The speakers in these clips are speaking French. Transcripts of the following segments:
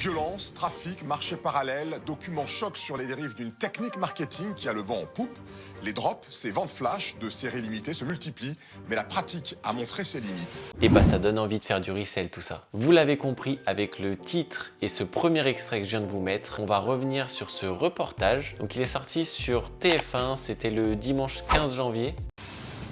Violence, trafic, marché parallèle, documents choc sur les dérives d'une technique marketing qui a le vent en poupe. Les drops, ces ventes flash de séries limitées se multiplient, mais la pratique a montré ses limites. Et bah ça donne envie de faire du resell tout ça. Vous l'avez compris avec le titre et ce premier extrait que je viens de vous mettre, on va revenir sur ce reportage. Donc il est sorti sur TF1, c'était le dimanche 15 janvier.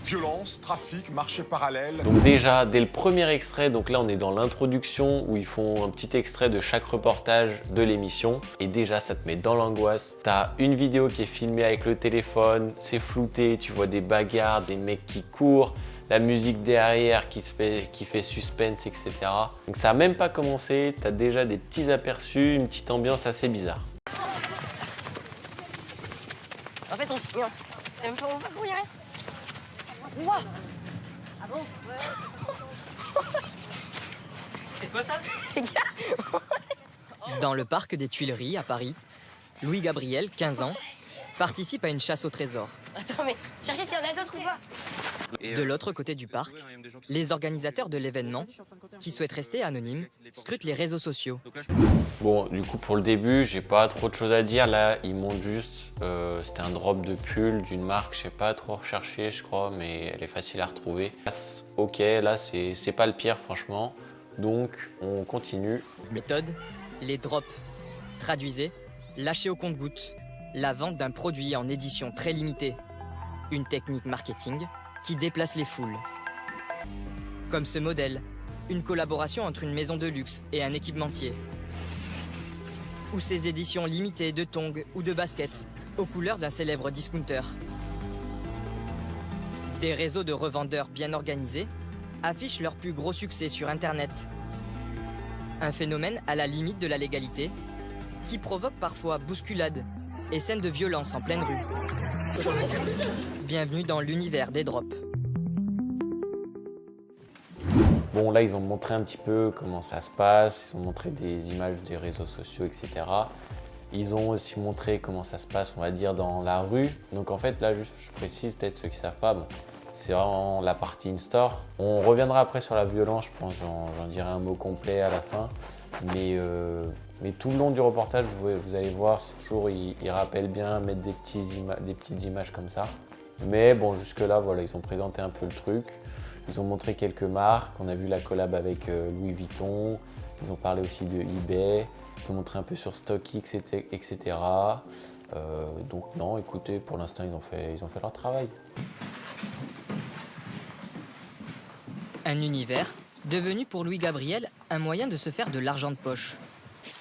Violence, trafic, marché parallèle. Donc déjà, dès le premier extrait, donc là on est dans l'introduction où ils font un petit extrait de chaque reportage de l'émission. Et déjà ça te met dans l'angoisse. T'as une vidéo qui est filmée avec le téléphone, c'est flouté, tu vois des bagarres, des mecs qui courent, la musique derrière qui fait suspense, etc. Donc ça a même pas commencé, t'as déjà des petits aperçus, une petite ambiance assez bizarre. En fait, c'est même pas où on va courir. Wow. Ah bon? C'est quoi ça? Dans le parc des Tuileries à Paris, Louis Gabriel, 15 ans, participe à une chasse au trésor. Attends, mais cherchez s'il y en a d'autres ou pas. De l'autre côté du parc, les organisateurs de l'événement, qui souhaitent rester anonymes, scrutent les réseaux sociaux. Bon, du coup, pour le début, j'ai pas trop de choses à dire. Là, ils montrent juste, c'était un drop de pull d'une marque, je sais pas trop recherché, je crois, mais elle est facile à retrouver. Ok, là, c'est pas le pire, franchement. Donc, on continue. Méthode, les drops. Traduisez, lâcher au compte-gouttes. La vente d'un produit en édition très limitée. Une technique marketing qui déplace les foules. Comme ce modèle, une collaboration entre une maison de luxe et un équipementier. Ou ces éditions limitées de tongs ou de baskets aux couleurs d'un célèbre discounter. Des réseaux de revendeurs bien organisés affichent leur plus gros succès sur Internet. Un phénomène à la limite de la légalité qui provoque parfois bousculades et scènes de violence en pleine rue. Bienvenue dans l'univers des drops. Bon, là, ils ont montré un petit peu comment ça se passe. Ils ont montré des images des réseaux sociaux, etc. Ils ont aussi montré comment ça se passe, on va dire, dans la rue. Donc, en fait, là, juste, je précise, peut-être ceux qui ne savent pas, bon, c'est vraiment la partie in-store. On reviendra après sur la violence, je pense, j'en dirai un mot complet à la fin. Mais tout le long du reportage, vous allez voir, c'est toujours, ils rappellent bien, mettre des petites images comme ça. Mais bon, jusque-là, voilà, ils ont présenté un peu le truc. Ils ont montré quelques marques. On a vu la collab avec Louis Vuitton. Ils ont parlé aussi de eBay. Ils ont montré un peu sur StockX, etc. Donc non, écoutez, pour l'instant, ils ont fait leur travail. Un univers devenu pour Louis Gabriel un moyen de se faire de l'argent de poche.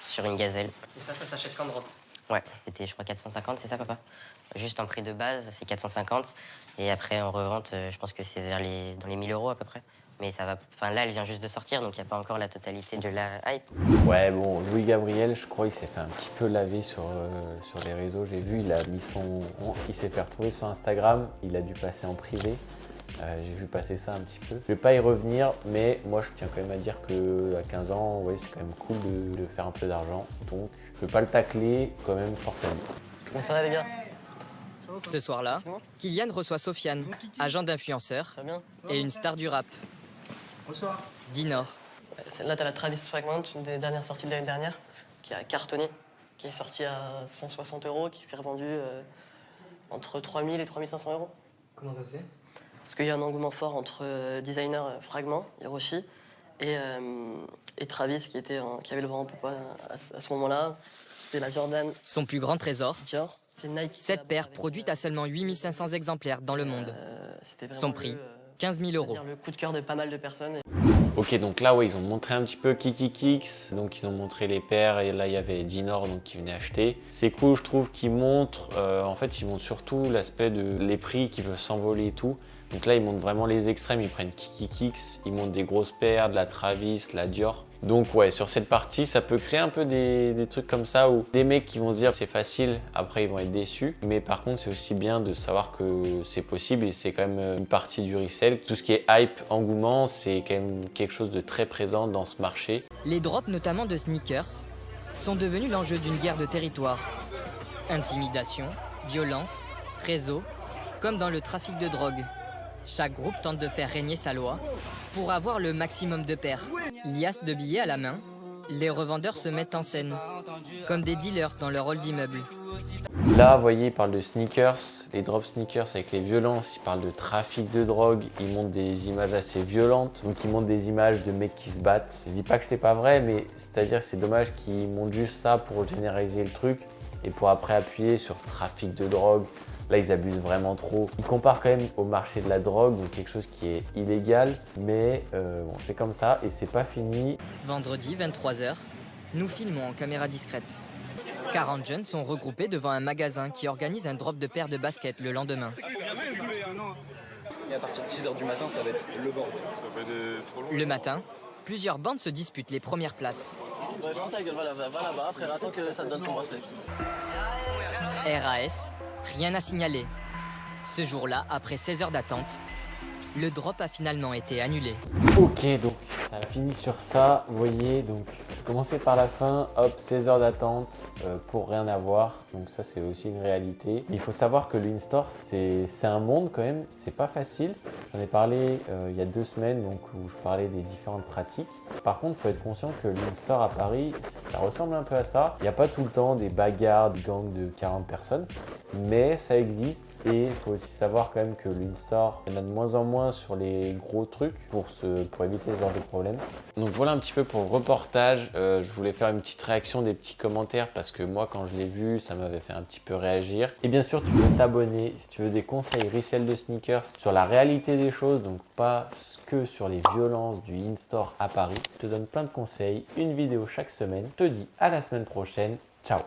Sur une gazelle. Et ça s'achète qu'en drop. Ouais, c'était je crois 450, c'est ça papa? Juste en prix de base, c'est 450. Et après en revente, je pense que c'est dans les 1000 € à peu près. Mais ça va. Enfin là, elle vient juste de sortir, donc il n'y a pas encore la totalité de la hype. Ouais, bon, Louis Gabriel, je crois, il s'est fait un petit peu laver sur les réseaux. J'ai vu, il s'est fait retrouver sur Instagram. Il a dû passer en privé. J'ai vu passer ça un petit peu. Je vais pas y revenir, mais moi je tiens quand même à dire qu'à 15 ans, ouais, c'est quand même cool de faire un peu d'argent. Donc je vais pas le tacler, quand même, force à lui. Comment ça va les gars? Ce soir-là, Kylian reçoit Sofiane, agent d'influenceur Très bien. et une star du rap. Bonsoir. Dinor. Là, t'as la Travis Fragment, une des dernières sorties de l'année dernière, qui a cartonné, qui est sortie à 160 €, qui s'est revendue entre 3000 et 3500 €. Comment ça se fait? Parce qu'il y a un engouement fort entre designer Fragment, Hiroshi, et Travis, qui avait le vent en poupe à ce moment-là. C'était la Jordan Son plus grand trésor, Dior. C'est Nike. cette paire produite à seulement 8500 exemplaires dans le monde. C'était vraiment Son prix, 15 000 on va €. dire le coup de cœur de pas mal de personnes. Ok, donc là, ouais, ils ont montré un petit peu Kiki Kicks, donc ils ont montré les paires, et là, il y avait Dinor donc, qui venait acheter. C'est cool, je trouve, qu'ils montrent, en fait, ils montrent surtout l'aspect de les prix qui peuvent s'envoler et tout. Donc là, ils montrent vraiment les extrêmes, ils prennent Kiki Kicks, ils montrent des grosses paires, de la Travis, la Dior. Donc ouais, sur cette partie, ça peut créer un peu des trucs comme ça où des mecs qui vont se dire c'est facile, après ils vont être déçus. Mais par contre, c'est aussi bien de savoir que c'est possible et c'est quand même une partie du resell. Tout ce qui est hype, engouement, c'est quand même quelque chose de très présent dans ce marché. Les drops, notamment de sneakers, sont devenus l'enjeu d'une guerre de territoire. Intimidation, violence, réseau, comme dans le trafic de drogue. Chaque groupe tente de faire régner sa loi pour avoir le maximum de paires. Liasse de billets à la main, Les revendeurs se mettent en scène, comme des dealers dans leur hall d'immeuble. Là, vous voyez, ils parlent de sneakers, les drop sneakers avec les violences, ils parlent de trafic de drogue, ils montrent des images assez violentes, donc ils montrent des images de mecs qui se battent. Je dis pas que c'est pas vrai, mais c'est-à-dire que c'est dommage qu'ils montrent juste ça pour généraliser le truc et pour après appuyer sur trafic de drogue. Là, ils abusent vraiment trop. Ils comparent quand même au marché de la drogue, donc quelque chose qui est illégal, mais bon, c'est comme ça et c'est pas fini. Vendredi, 23h, nous filmons en caméra discrète. 40 jeunes sont regroupés devant un magasin qui organise un drop de paires de baskets le lendemain. Et à partir de 6h du matin, ça va être le bordel. Le matin, plusieurs bandes se disputent les premières places. Va là-bas, frère, attends que ça te donne ton bracelet. RAS, rien à signaler. Ce jour-là, après 16 heures d'attente, le drop a finalement été annulé. Ok, donc ça a fini sur ça, vous voyez, donc commencer par la fin, hop, 16 heures d'attente pour rien avoir, donc ça c'est aussi une réalité. Il faut savoir que l'in-store c'est un monde quand même, c'est pas facile. J'en ai parlé il y a 2 semaines, donc où je parlais des différentes pratiques. Par contre, il faut être conscient que l'in-store à Paris, ça ressemble un peu à ça. Il n'y a pas tout le temps des bagarres, des gangs de 40 personnes, mais ça existe et il faut aussi savoir quand même que l'in-store, il y en a de moins en moins sur les gros trucs pour éviter ce genre de problème. Donc voilà un petit peu pour le reportage. Je voulais faire une petite réaction, des petits commentaires parce que moi quand je l'ai vu ça m'avait fait un petit peu réagir. Et bien sûr tu peux t'abonner si tu veux des conseils resell de sneakers sur la réalité des choses, donc pas que sur les violences du in-store à Paris. Je te donne plein de conseils, une vidéo chaque semaine. Je te dis à la semaine prochaine. Ciao.